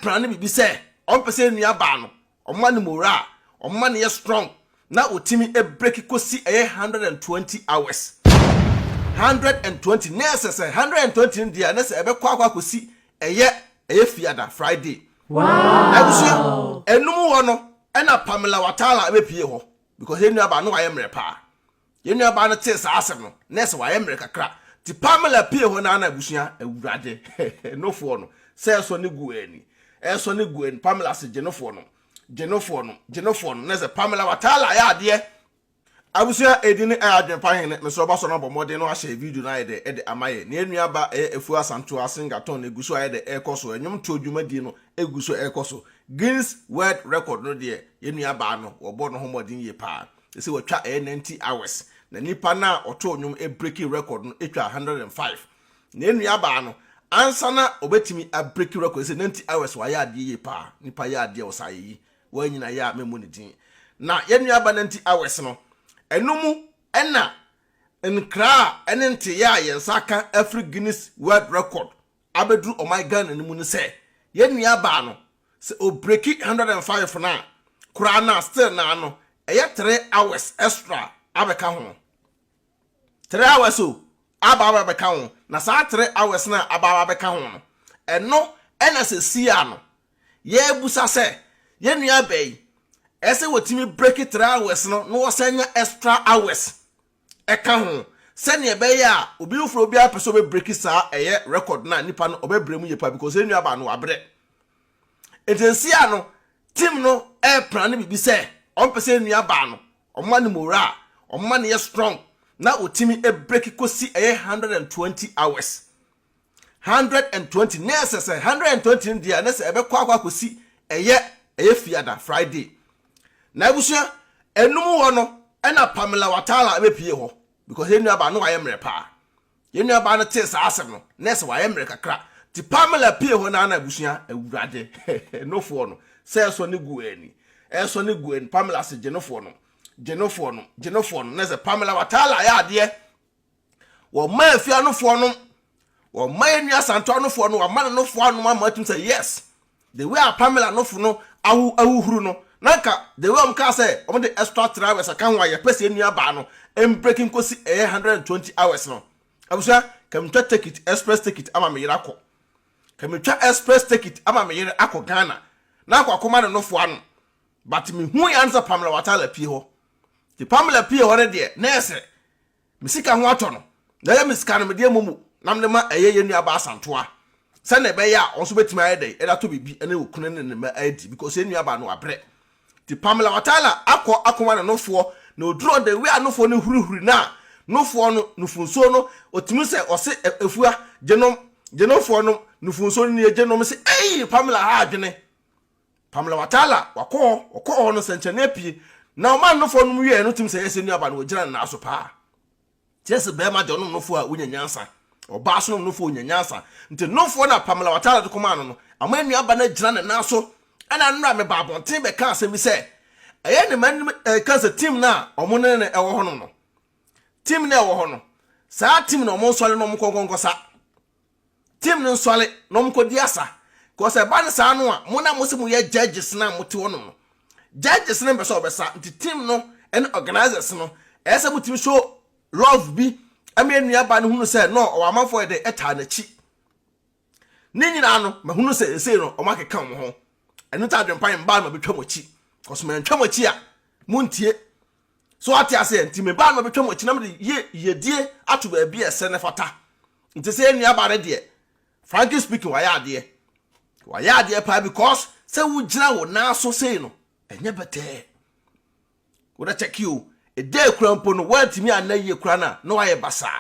plan bi say on person nua ba no omma ne moral omma ne strong na otimi break kosi 120 hours 120 nurses 120 dia na se ebe kwa kosi eye fiada Friday. Wow. Abusia enum wo no na Pamela Watara ebe pie ho because enu aba no waye mre pa. Enu aba no te sa asem no nurse waye mre kakra. Ti Pamela pie ho na abusia awurade enofo no se so ne guani. Eso ne guani Pamela se genofo no nurse Pamela Watara ya ade abusia edini Adwenepahene me so ba so no bomode no ahye video na ede amaye na enu aba Afua Asantewaa singaton eguso ede ekoso enyum to dwumadi no eguso ekoso Guinness World Record no de enu aba no obo no homodin ye pa ese watwa 90 hours na nipa na oto nyum breaking record no etwa 105 na enu aba no ansa na obetimi breaking record ese 90 hours wa ya ade ye pa nipa ya ade osayi wa nyina ya memu ne din na enu aba 90 hours no enumu ena enkra enente ya yensaka Afri Guinness World Record abedu oh my god enumu ne se yenua ba no se o break 105 na kura na still na no eye 3 hours extra abeka ho 3 hours o abeka ho na sa 3 hours na abeka ho no eno ena se sia no ye busa se yenua bai ese wotimi break 3 hours no wasanya extra hours eka ho se ne be ya obi ufro obi apeso be break sa eye record na nipa no obebremu yepa because enu aba no abre etensia no team no plan bi se on pese enu aba no omma ne moral omma ne strong na otimi break kosi eye 120 hours 120 nurses 120 dia na se ebe kwa kosi eye fiada Friday. Na abusia enum wo no na Pamela Watara ebe pie ho because enu aba no waye mre pa. Enu aba no te sa asem no nurse waye mre kakra. Ti Pamela pie ho na abusia awurade enofo no se so ne guani. Eso ne guani Pamela se genofo no nurse Pamela Watara ya ade. Wo ma afia no fo no wo ma enu asanto no fo no wo ma no fo no ma tum say yes. The way Pamela no fo no awuhuru no Nanka the way ka say on the extra 3 hours aka ho aye pese enu aba no breaking kosi 120 hours no abusa kam twa ticket express ticket ama me yira ko kam twa express ticket ama me yira akọ Ghana na akọ no fo ano but me hu ya answer Pamela Watara pie ho the Pamela pie ho ne de na ese misika ho ato no na ya misika no me de momu nam ne ma enu aba Asantewaa se na be ya onso betimi ayede eda to bibi ene okunu ne ma adi because enu aba no abre the Pamela Watara akoma no fo na oduro de we anofo no hurihuri na nofo no nufunso no otimi se ose Afua genofo no nufunso no ne genom se Pamela ha adwene Pamela Watara wakọ no senche na pie na o man nofo no wie no timi se yesi nu aba no ogira na aso pa tese be ma de no nofo a onyanyansa oba so no nofo onyanyansa nti nofo na Pamela Watara de koma no amanu aba na gira na aso ana nra me babonten be ka asemi se eye ne man kansa team na omo ne ewo ho no team na ewo ho no sa team na omo nsole no mo konkonko sa team no nsole no mo kodi asa ko se ba ne sa no a mo na mo se mo ye judges na mo te wo no judges na be so be sa nti team no and organizers no ese mo team show love bi amenu aba ne hunu se no o amanfo de eta na chi ni nyina no ma hunu se ese no o makeka mo ho enu ta Adwenepahene ba ma betwa mochi cause me ntwa mochi a muntie so ati ase nti me ba ma betwa mochi na me ye die ato ba bi ese ne fata nti se enu aba ne de frankly speaking wa ya ade pa because se wo gina wo na so sei no enye bete wo da check you e dey krampo no watimi anaye kura na no wa ye basa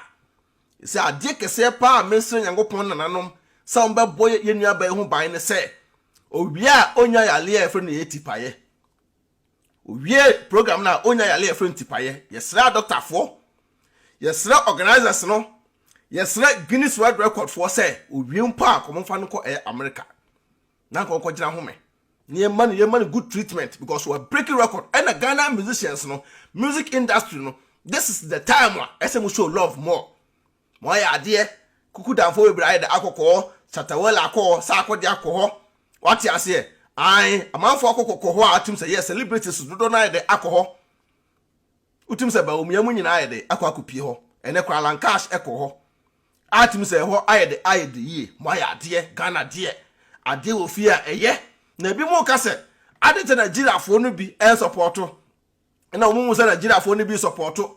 se ade kese pa mesre Nyankopon nananom sa on be boy enu aba ho ban ne se Obia onya yale e friend ye tipaye. Owie program na onya yale e friend tipaye. Yesra doctor for. Yesra organizers no. Yesra Guinness World Record for say owie mpa akomfa no ko America. Na ko gina home. Ye man good treatment because we are breaking record and the Ghana musicians no, music industry no. This is the time we show love more. Mo ya ade kuku danfo we bra ide akoko, Chatawela akọ, sa akọ de akọ. What you say? A man for Coco, atim say yes, celebrities do not the alcohol. Utim say, but me na the aqua cupiho, and a cralan cash echo. Atim say, what I the ye, my dear, Ghana dear. I deal with fear a ye. Nebi mo kase. Added to Nigeria for no be and supporto. And now Mumu said Nigeria for no be supporto.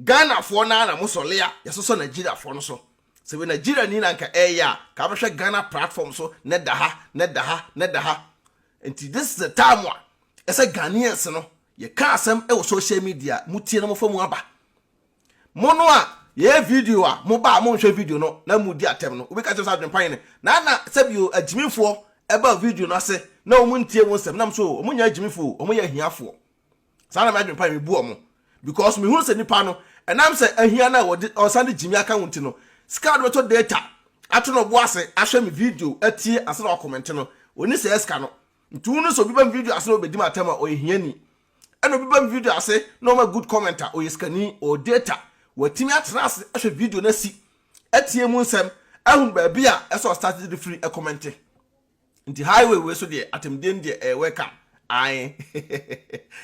Ghana for na musolea, yes, so Nigeria for no so. So when Nigeria ni nanka ya, kabasha Ghana platform so, nedaha. And this is the time one. It's a Ghanaians no. You can't some social media, muti na mo from waba. Monoa, ye video moba mo share video no, na mudi atem no. We catch us Adwenepahene. Na sabi you a Jimmy for about video no say. Na omuntie wonsem nam so omunya agimifo omuya hiafo sana ma Adwenepahene bu omo because me hu se nipa no enam se ahia na wo osande jimi aka wonti no ska do to data ato no boase ahwe me video atie ase na comment no oni se ska no ntu no so bi bam video ase no bedim atama o ehia ni eno bi bam video ase no ma good commenter o yeskani o data watimi atena ase ahwe video na si atie mu nsem ahun ba bia eso start the free a commenting Inti highway we so de atemden de welcome ai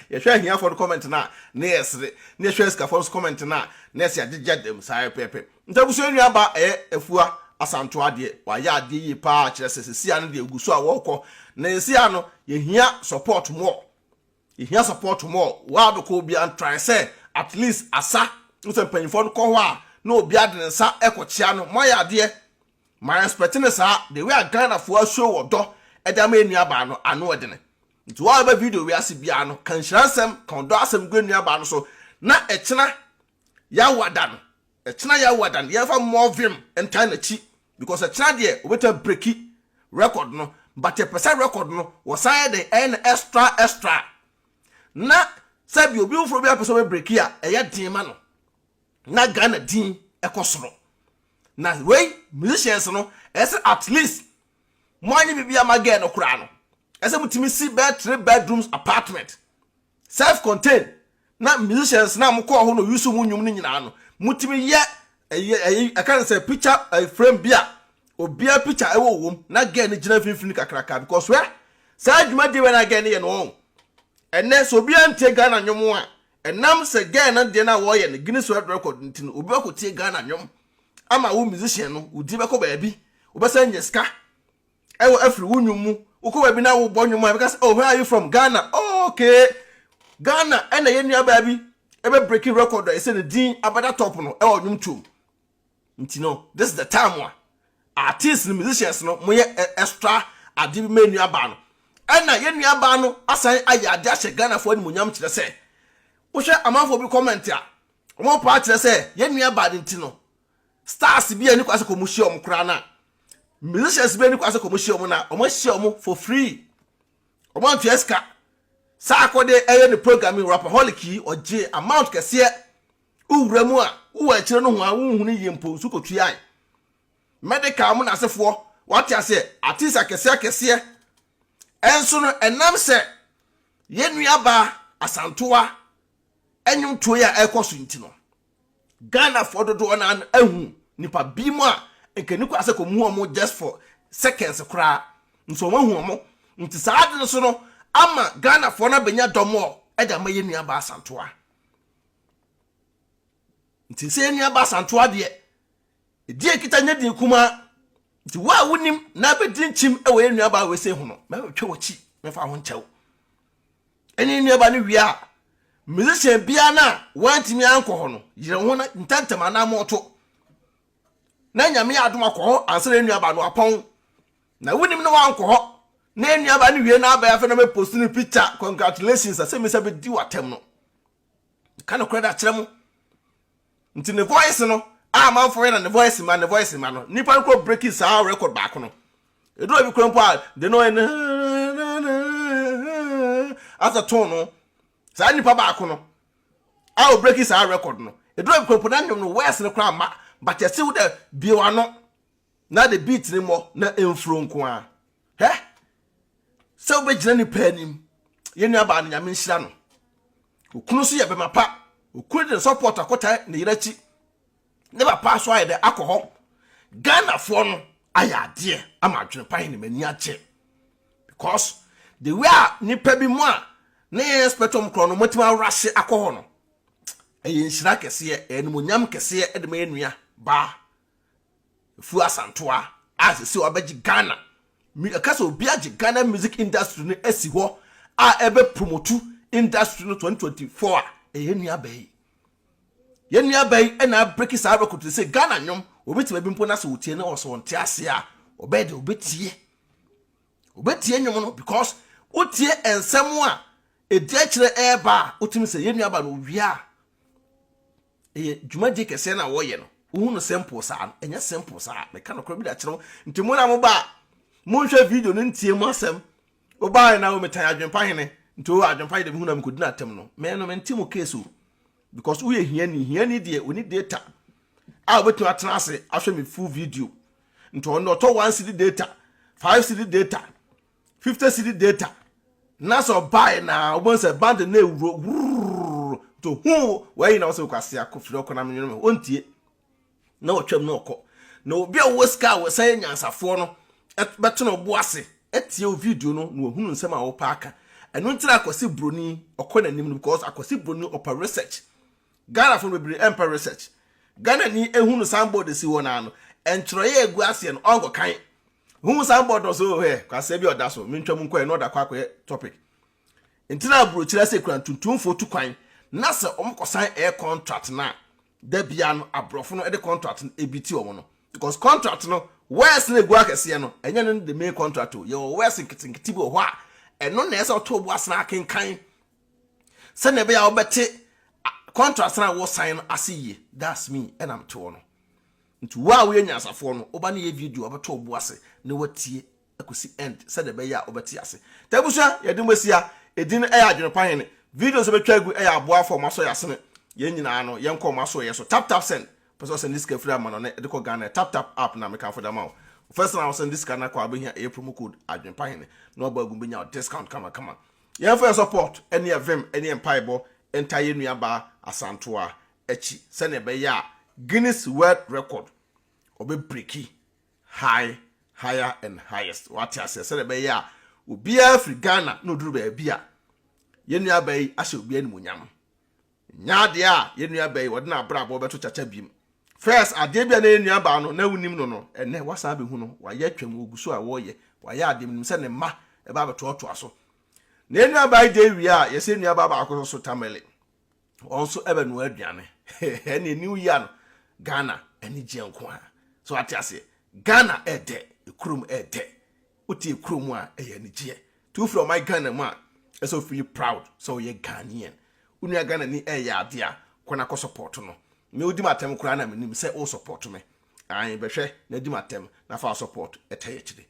ye hwe hia for comment na yesre ne hwe ska for comment na yesi agegya dem sai pepe ntabuso enua ba Afua Asantewaa de wa ya de yi pa kire sesi anu de eguso a wokọ na esi anu ye hia support more wa do ko bi an try say at least asa nso mpanyifo ko ho a na obi ade nsa ekochia no mo ya de my expecting sa the way a Ghana for show odo edama enuaba no ano edene nti wa ba video we asibia no kan hiransem kan do asem go enuaba no so na echena ya wadan ye fa more vim enta na chi because echena de obeta breaki record no but a person record no was say the n extra na sabi obi ufro bi apeso be breaki a eya din ma no na Ghana din ekosoro na way musicians no at least money bibia magɛ no kura no ese mutimi si bed 3 bedrooms apartment self contained na musicians na mko ho no yusu mu nyum ni nyina no mutimi ye I can say picture frame bia obia picture ewo wom na gɛ ne gina finfin kakraka because where sa adwuma de we na gɛ ne ye no enne so bia ntie Ghana nyom a enam se gɛ na de na wo ye ne Guinness World Record ntino obi akotie Ghana nyom ama wo musician no udi beko baabi obesa nyeska ewo afri wunwum mu uko baabi na wo bonwum a because oh where are you from Ghana okay Ghana ena ye nua baabi ebe breaking record e say the din abada top no ewo nwum tum ntino this is the time one artists and musicians no mo ye extra adibi menu aba no ena ye nua aba no asan aya ade ahye Ghana fo ni monyam kire say wo hwe amanfo bi comment a mo pa kire say ye nua aba de ntino stars bi ani kwase komuhye om kra na musicians bi ani kwase komuhye om na omo hye om for free omo antieska sa akode eye ne programming rapaholic yi oje amount kese uwramu a uwa kire no ho a unhunu yempo su kotua medical mu na asefo what ya say artist akese enso no enam se ye nuaba Asantewaa enyum to ya ekoso ntino Ghana for dodo na ahu nipa bimu a enkani kwa aseko mu omo just for seconds kra nso ma hu omo nti saade no so no ama Ghana for na benya domo eda ma ye nuaba Asantewaa nti se nuaba Asantewaa de die kita nya din kuma nti wa wonim na bedin chim e we nuaba we se hu no ma twa wachi me fa ho nchew eni nuaba no wi a musician bia na wantimi anko no yire ho na ntantama na moto na nyame adom akọ ansere nuaba no apon na wonim no wanko ho na nuaba no wie na aba ya fe na me post ni picture congratulations ase me sabe di watem no kana credit kire mu nti ne voice no a man for na ne voice man no nipa ko break his record back no edo bi kwempo a de no after tone no sa nipa baako no a o break his record no edo bi kwempo na nyom no west no kra ma but you see with the biwa no na the beat ni mo na emfro nko a he se obegina ni panim ye nua ba na nyame nhira no okunu so ye be mapa okunu de support akota ne yirachi ne ba pa so aye de akọ Ghana fo no aya de ama Adwenepahene mani ache because the way nipa bi mu a na spectrum kro no motima rush akọ no nhyira kese enumunyam kese edema enua ba Afua Asantewaa asese obaji Ghana mi akasa obi agi Ghana music industry no esi ho a ebe promote industry no 2024 enua bai yenua bai na break sa record say Ghana nyom obetima bi mpo na so otie na oso nte ase a obede obetie nyom no because otie ensem a edia kire eba otimi say yenua ba no wia dwumadi kese na wo ye no uhunu simple sa enya simple sa me ka no kro bi da kire ntimo na mo ba mo hwe video no ntie mo asem oba na wo metan Adwenepahene nto Adwenepahene bi hunu am kodina atem no me no mentimo case because we hia ni de oni data a obetu atena ase ahwe me full video nto no to 1 cd data 5 cd data 50 cd data na so buy na obonse band na ewuro to hu we na so kwase akofiri okona menyo ontie na otwam na okọ na obi a woska we say nyansafo no beto no boase etie o video no na ohunu nsem a wo paaka eno ntira akosi broni okọ nanim because akosi broni upper research Ghana from the empire research Ghana ni ehunu somebody si wona no entroye egu ase no ongo kan hu somebody so he kwase bi oda so mentwam nko e no da kwa topic ntina bro kira se kran tuntumfo tu kwan na se omkosan air contract na da bia no abrofo no e contract ebiti omo no because contract no west na egu akese no enya no the main contract yo west nkitinkiti bi ho a eno na ese oto obo asna akenkan se na be ya obete contract na wo sign asiye that's me and I'm to no ntu wa we nyansafo no oba na ye video obeto obo ase na watie akosi end se de be ya obeti ase tabusha ye dimosia edin Adwenepahene video so betwa gu aboa for maso yase ne ye nyina no ye nko maso ye so tap send person send this free amano ne de ko Ghana tap app na me kan for them out first na send this kana kwa be here a promo code Adwenepahene no ba gu be nya discount kama ye for support any evem any empire entire nuaba Asantewaa echi se ne be ya Guinness World Record obe breaki higher and highest what I say ne be ya obi afri Ghana no duru be bia ye nuaba yi ahye obi animunyam nya de a ye nuaba yi wode na brabo beto chacha bim first ade bia na ye nuaba no na wunim no ene wasa be hu no wa ye twam oguso a wo ye wa ye ade nim se ne ma e ba beto oto aso na ye nuaba yi de wi a ye se nuaba ba akoso so tamele also ebe no aduane ene new year no Ghana eni jenko ha so atiase Ghana ede ekrum ede uti ekrum a eye ni je to from my Ghana ma so feel proud so ye Ghanaian unu Ghana ni eye ade a kona ko support no me odi matem kura na menim say o support me an be hwe na di matem na fa support etaye chide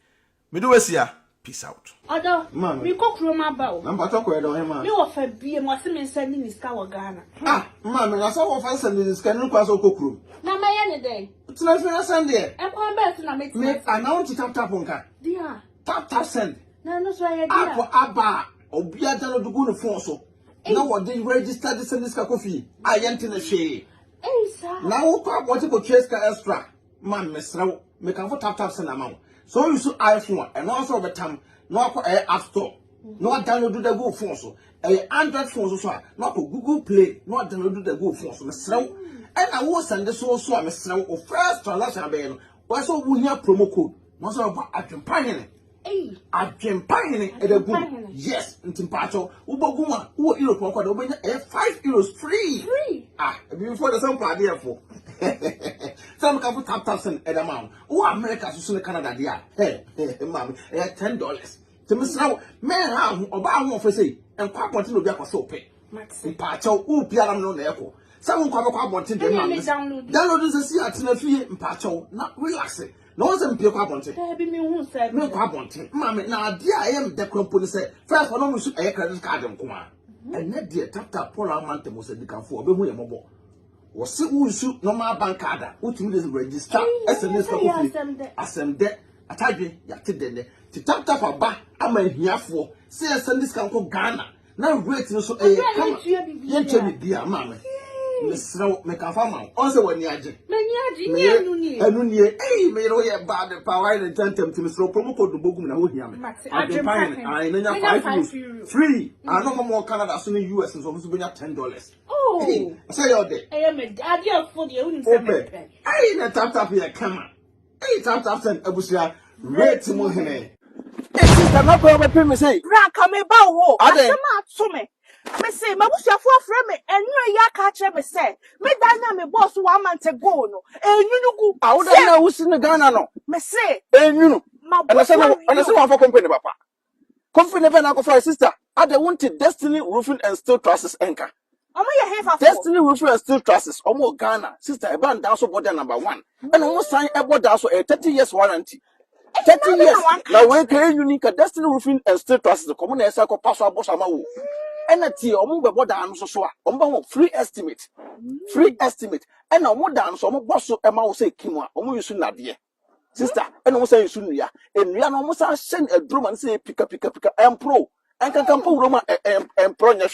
me do wesia peace out. Odo, we cook room about. I'm about to go down, man. You offer beer, was sending this cow Ghana. Ah, mamma, I saw offense and this can pass or cook room. Now, my any day. It's not for Sunday. I'm going back to make me. I know to tap on car. Dear. Tap send. No, no, so I for Abba or Biadano to go to Fonso. Now, what they register this and this coffee? I ent in a shade. Hey, sir. Now, what you go chase extra. Man, Miss Row, make a tap send amount. So you should iPhone and also the time no app store. No download the Google phone so Android phone so no Google Play, no download the Google phone so Mr. And I will send the so Mr. or first transaction ben. Why so we have promo code? No so about Adwenepahene. Hey, Adwenepahene at the good. Yes, in Timpacho, Uboguma, who Europe over 5 euros free. Free. Ah, before the same party for. Some can put tap and amount. Oh, America to Canada, dear. Hey, mammy, $10. To Miss Now, man, how about for say, and quite want to be a so pay. Maxi Pacho, who piano no echo. Someone come up wanting to download. Download the sea at Tennessee in Pacho, not relaxing. No one's in Pio Bonte. There be me who said, no Quabonte. Mammy, now, dear, I am the company say, first one almost a credit card and come on. And that dear tap Polar Mountain was a decam for a way mobile. Was so shoot no more bank card, which means register SMS for asem de atadwe yatedene to tap a ba ama hia for say send this can go Ghana na rate no so come yen chebi bia mama mesra me ka fa ma on se wani age Hey, me know you bad the power and tentem to Mr. Promo code the book now here. Adwenepahene, I know 5 euros. Free. I know more Canada soon in US and so bring up $10. Oh, hey, I say all day. I am a idea for the only Hey, the tap here, come on. Hey, tap send Abusia, red to Mohene. Hey, sister, not going to pay me say. Ranka me ba wo. Asema to me. Me say, ma busuafo afre me enyo ya ka kire me say. Me dan na me boss 1 month ago no. Enyunu gu. I would not know in the Ghana no. Me say, Enyunu. ma And I said, one for company, papa. Company never now for sister. I don't want Destiny Roofing and Steel Trusses anchor. omo ye hefa Destiny Roofing and Steel Trusses. Omo Ghana. Sister, a band down so border number 1. And almost sign a border so a 30 years warranty. 30 years. Now we can unique Destiny Roofing and Steel Trusses. The common essay called Pastor Bossama. And a tea or move border and so on. Free estimate. Free estimate. And no more than some boss of Emma will say Kimwa. Omo you soon not dear. Sister, and almost say soon ya. And we are almost send a drum and say pick up, and pro. And can come pull Roma and pro. No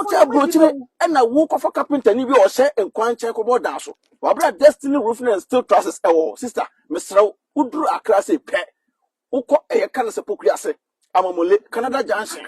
tell brochure and a walk of a carpenter, you or say and quite check about Dasso. Wabra Destiny Roofing and Steel Trusses. Oh, sister, Mr. Udru a class a pet. Uko a cancer pocriase. I'm a mole Canada Johnson. A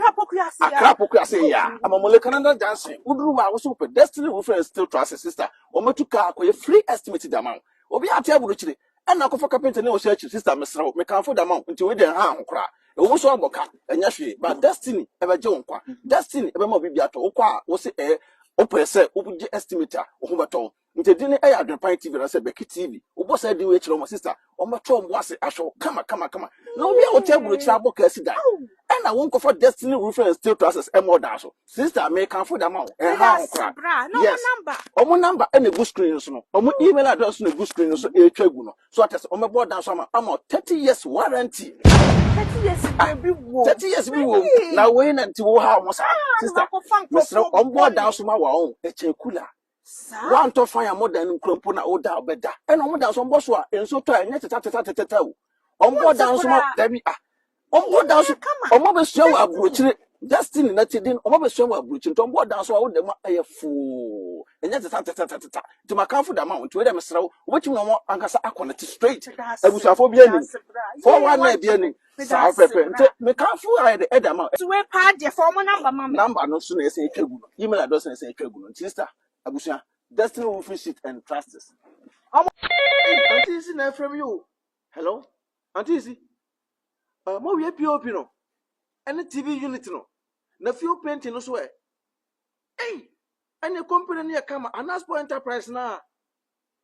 crapocriase, ya. I'm a mole Canada Johnson. Udru was super Destiny Roofing and Steel Trusses, sister. Or me to car a free estimated amount. Obi a tell brochure. And now for carpenter no search sister Mr. Me can afford amount until we then harm cry. It was all boca and yashi, but Destiny ever John qua. Destiny ever more bibiato, qua was a oppressor, open estimator, or who into dinner air at the Pine TV and said Becky TV. Who was I doing to my sister? On my tom was it? I shall come. No, we will tell you trouble Cassie die. And I won't go for Destiny Roofing and Steel Trusses and more dazzle. Sister may come for the amount and how cry. Yes, number. On number and a good screen, so on email address and a good screen, so a tribunal. So I test on my board down summer. I'm 30 years warranty. 30 years baby wo. 30 years we will. Now wait until how was sister. Mr. On board down summer, wow, a cooler. One to fire more than Crumpuna or down better. And on down some boss and so try net at on board down some Debbie. On board down some mother show up brutally. Destiny not in on mother show up brutally. On board down so I would them a fool. And yet to my comfort amount to them, Mr. What you know, Ancasa Aquanity straight. I was a phobia for 1 night beginning. South Pepper. Me can't fool I the Edam. To where part your former Number no sooner say Tribunal. Email address and say Tribunal. Sister. Abusia, Destiny Roofing Sheet and Trusses. Auntie is in there from you. Hello? Auntie is more we POP no. And the TV unit no. Na few painting no swear. Hey! And your company near come and ask for enterprise now.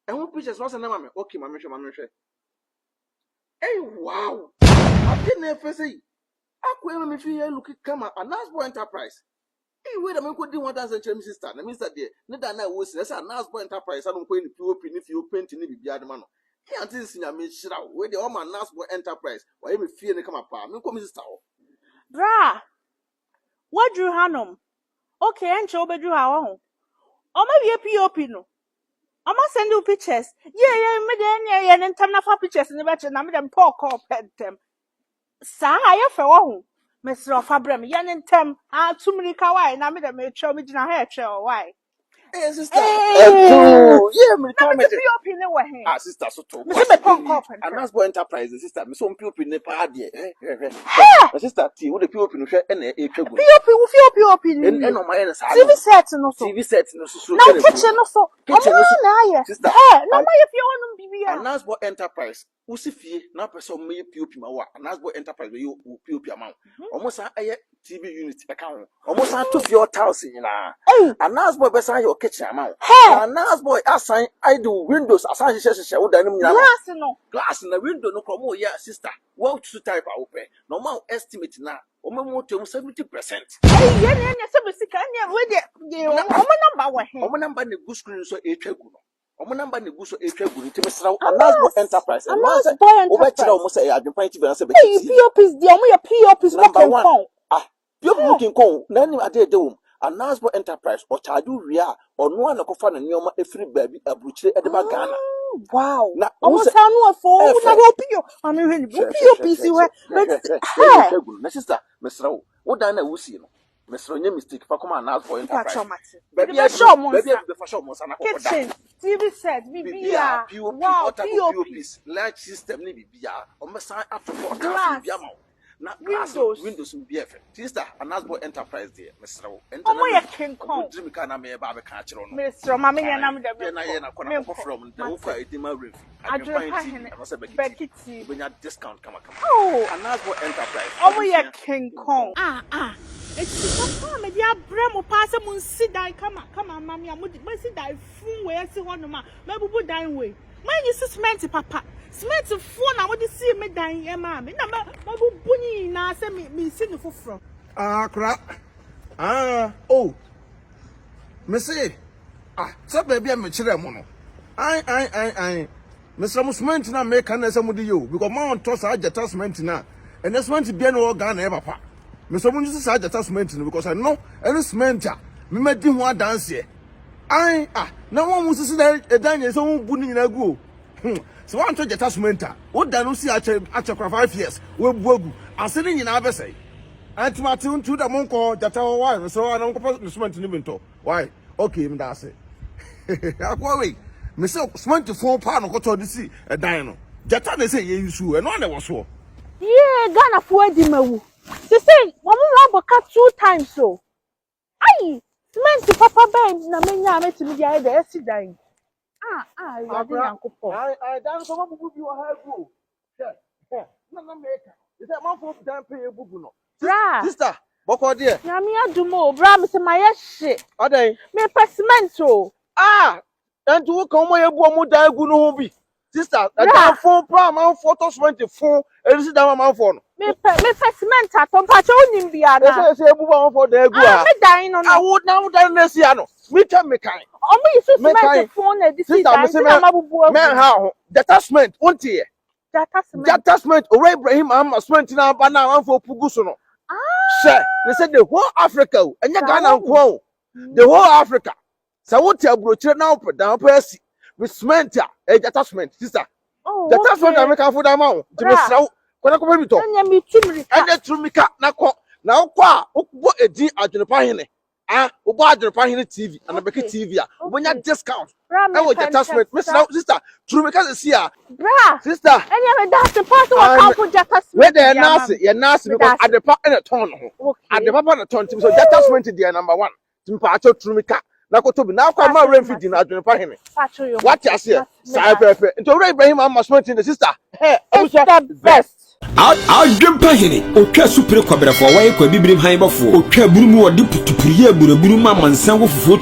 And who pictures was an amame? Okay, my mission. Hey, wow! I didn't ever say. I couldn't if you look at come and ask for enterprise. Hey, wait a minute, could do one dance and Chinese sister. The minister there, neither I was a nice boy enterprise. I don't go in if you paint in the other man. He until seen a made shit out where the woman nice boy enterprise. Why you fear they come apart? No come sister. Bra. What drew Hanum? Okay, and show bedroom how. Or maybe a POP no. I must send you pictures. Yeah, and time for pictures in the batch and I'm them poor call pet them. Sa, I have for Mr. Fabrem, yan and tem, too many kawaii, and I made a make show me in a hair show. Why? Hey, sister. Yeah, me come to be up in the way. Ah, sister, so to and that's boy enterprise, sister. Me so people in the party. Sister, T, what the people in the and a tribunal. POP, and on my end, TV set no so. TV set no so. No kitchen no so. Kitchen no so. Sister, no, my if you want to be and that's boy enterprise. Usifi na person me POP ma wa and that's boy enterprise you POP amount. Almost a TV unit account. Almost a 2,000 na. And that's boy best your kitchen amount. And that's boy assign I do windows assign she would glass in the window no promo yeah sister. Well to type open. Normal estimate na. Omo to 70%. Yeah, so can with the number ne good screen so e twegu no. Omo number ne gu so etwa gu nti mesraw Anasbo enterprise and say almost say Adwenepahene TV na say be POPs the omo your POPs working con POP working con na ni ade de wom Anasbo enterprise o charge wi a ono an kofa na neoma efiri baabi abuchire e de ba Ghana. Wow. Na omo sa no afo na go PO POPs we na sister mesraw wo dan na wusi no Mr. Onye mistake for come and ask for enterprise. Baby, show Monsa na kitchen, TV set, BBA, wow, POPs, large system ni BBA. Omesa after for glass BBA. Na windows will be effect. Sister, an asbo enterprise there, Mr. Omo King Kong. Dream kana me ba be catch on. Mr. Mama ya na me de na kona from the Ufa Edema Reef. Adwenepahene, Becky when you discount come. Oh, an asbo enterprise. Omo King Kong. It's papa me dia bremo pass mu sit down come on mama ya mo sit down fun we si ho no ma bubu dan we man you cement papa cement fun na mo de see me dan e ma me na bubu ni na se me si no foforo Crap. Oh. Me say so baby am kire mo no I Mr. Cement na make na se mo de yo because man toss ageta cement na and the cement bia no organ na e papa. Mr. Munju say ageta cement because I know any cement me medi ho dance here. Na one mu sisi na edan so bu ni na gu. So one to ageta cement wo da no si ache 5 years we bu agu. Ase ni nyina be say. Antimati untu da monko jata why so na monko cement ni binto. Why? Okay, me da say. Akwa we. Me say cement 4 pound ko to disi edan no. Jata na say ye yusu e no na wo so. Yeah, Ghana for di mawu. They say, Mama cut 2 times so. Aye, cement papa ben na menya ameti mi dia e dey si dan. You are the uncle. I dance so bubu bi o ha go. Na make. Is that man for dan pay bubu no. Sister, boko there. Na me adumo, bra me say my shit. Oday. Me per cement so. And to come mo ebu mo dan gu no ho bi. Sister, that phone plan man photo cement phone e si dan man phone. Me cement atom pa che onim bia na. Say ebu man for dan gu me dan no. I would now dan na sia no. Me tell me kind. Omo yisu cement phone e disi dan na mabubu. Men ha detachment won't here. Detachment Ore Ibrahim cement na ba na man for pugu so no. Sir, they said the whole Africa and Ghana nko. The whole Africa. So what you broche na up down person with cement detachment sister. Detachment America for that man. To me sraw. Kwana ko bi to. Anya mi tumrika. Anya tumrika na ko. Na ko a wo edi Adwenepahene. Wo bo Adwenepahene TV and Abeki TV a. Wo nya discount. E wo detachment. Me sraw sister. Tumrika se sia. Bra. Sister. Anya me that the part what how for detachment. Where the nurse, your nurse because Adepa in a ton. Adepa na ton. So detachment is number 1. Timpacho Tumrika. Na ko to bi na kwa ma remfidi na Adwenepahene. What you say? Sai pepe. Into Ore Ibrahim cement in the sister. Hey, the best. Adwenepahene otwa supre kwabrefo wa ye kwa bibrim han bafo otwa burumu odi putupuriye buraburu ma mansan wo fufuo